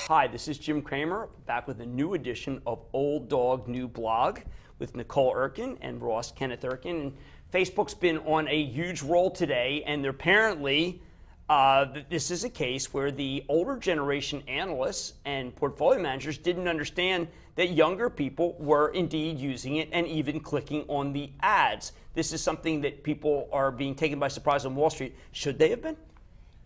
Hi, this is Jim Cramer, back with a new edition of Old Dog New Blog with Nicole Erkin and Ross Kenneth Erkin. And Facebook's been on a huge roll today, and apparently this is a case where the older generation analysts and portfolio managers didn't understand that younger people were indeed using it and even clicking on the ads. This is something that people are being taken by surprise on Wall Street. Should they have been?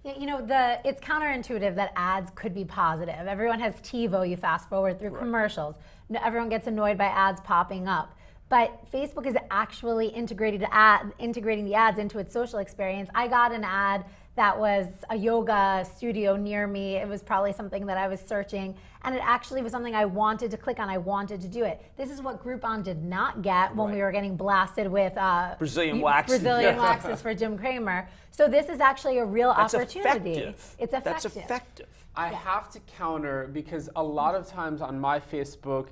Yeah, you know, it's counterintuitive that ads could be positive. Everyone has TiVo, you fast forward through commercials. Everyone gets annoyed by ads popping up. But Facebook is actually integrating the ads into its social experience. I got an ad that was a yoga studio near me. It was probably something that I was searching, and it actually was something I wanted to click on. I wanted to do it. This is what Groupon did not get when we were getting blasted with Brazilian wax. Brazilian waxes for Jim Cramer. So this is actually a real opportunity. Effective. It's effective. That's effective. I have to counter, because a lot of times on my Facebook,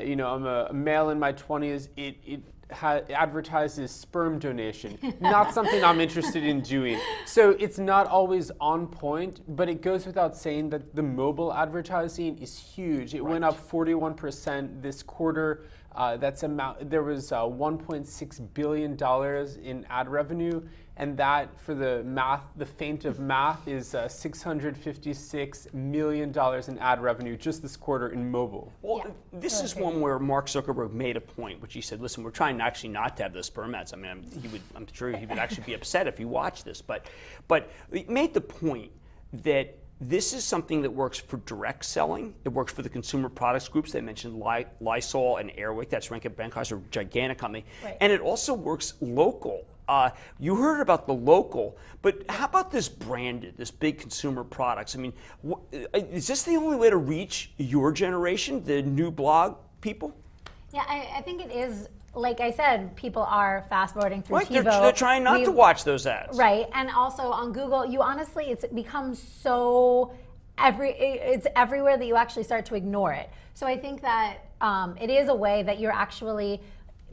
you know, I'm a male in my 20s, it advertises sperm donation, not something I'm interested in doing. So it's not always on point, but it goes without saying that the mobile advertising is huge. It went up 41% this quarter. There was $1.6 billion in ad revenue, and that, for the faint of math, is $656 million in ad revenue just this quarter in mobile. Well, this is one where Mark Zuckerberg made a point, which he said, listen, we're trying actually not to have those sperm ads. I mean, I'm sure he would actually be upset if he watched this, but he made the point that this is something that works for direct selling. It works for the consumer products groups. They mentioned Lysol and Airwick. That's Reckitt Benckiser, a gigantic company. Right. And it also works local. You heard about the local, but how about this branded, this big consumer products? I mean, is this the only way to reach your generation, the new blog people? Yeah, I think it is. Like I said, people are fast forwarding through TiVo. They're trying not to watch those ads. Right, and also on Google, it's becomes so it's everywhere that you actually start to ignore it. So I think that it is a way that you're actually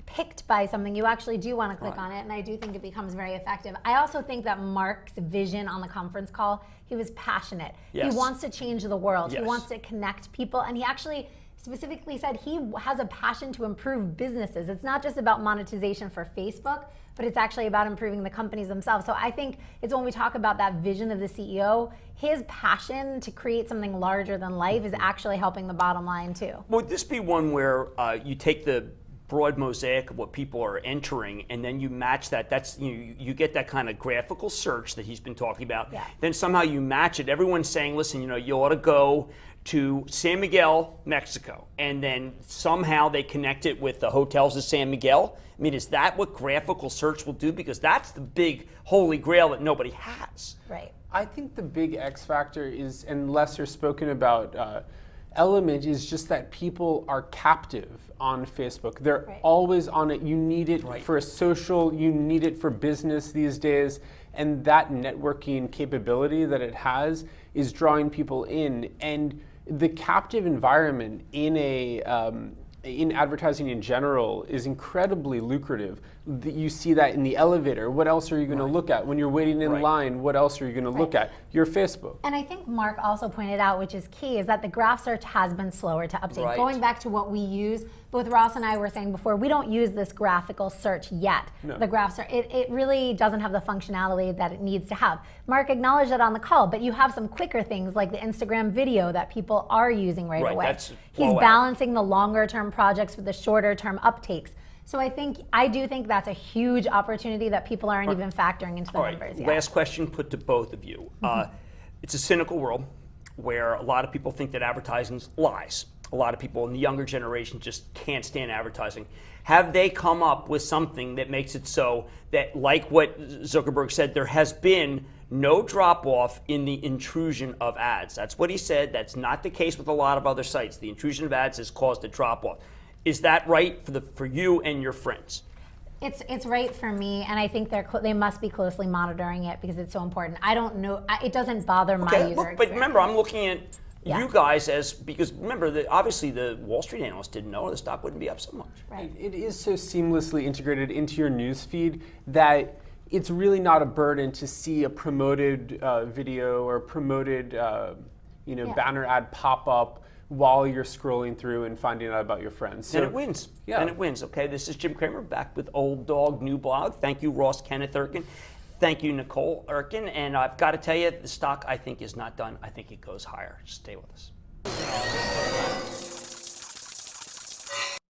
picked by something. You actually do want to click on it, and I do think it becomes very effective. I also think that Mark's vision on the conference call, he was passionate. Yes. He wants to change the world. Yes. He wants to connect people, and he actually specifically said he has a passion to improve businesses. It's not just about monetization for Facebook, but it's actually about improving the companies themselves. So I think it's when we talk about that vision of the CEO, his passion to create something larger than life is actually helping the bottom line too. Would this be one where you take the broad mosaic of what people are entering, and then you match that? That's you get that kind of graphical search that he's been talking about. Yeah. Then somehow you match it. Everyone's saying, listen, you ought to go to San Miguel, Mexico, and then somehow they connect it with the hotels of San Miguel. I mean, is that what graphical search will do? Because that's the big holy grail that nobody has. Right. I think the big X factor is, and lesser spoken about element, is just that people are captive on Facebook. They're always on it. You need it for social, you need it for business these days, and that networking capability that it has is drawing people in. And the captive environment in advertising in general is incredibly lucrative. You see that in the elevator. What else are you going to look at? When you're waiting in line, what else are you going to look at? Your Facebook. And I think Mark also pointed out, which is key, is that the graph search has been slower to update. Going back to what we use, both Ross and I were saying before, we don't use this graphical search yet. No. The graph search, it really doesn't have the functionality that it needs to have. Mark acknowledged that on the call, but you have some quicker things like the Instagram video that people are using right away. He's balancing the longer term projects with the shorter term uptakes. So I do think that's a huge opportunity that people aren't even factoring into the numbers yet. Last question put to both of you. It's a cynical world where a lot of people think that advertising's lies. A lot of people in the younger generation just can't stand advertising. Have they come up with something that makes it so that, like what Zuckerberg said, there has been no drop-off in the intrusion of ads? That's what he said. That's not the case with a lot of other sites. The intrusion of ads has caused a drop-off. Is that right for you and your friends? It's right for me, and I think they must be closely monitoring it because it's so important. I don't know. It doesn't bother my user experience. But remember, I'm looking at you guys because remember, obviously the Wall Street analysts didn't know the stock wouldn't be up so much. Right. It is so seamlessly integrated into your news feed that it's really not a burden to see a promoted video or promoted Yeah. banner ad pop up while you're scrolling through and finding out about your friends. Then So it wins. yeah. Then it wins. Okay, this is Jim Cramer back with Old Dog New Blog. Thank you, Ross Kenneth Erkin. Thank you, Nicole Erkin. And I've got to tell you, the stock I think is not done. I think it goes higher. Stay with us.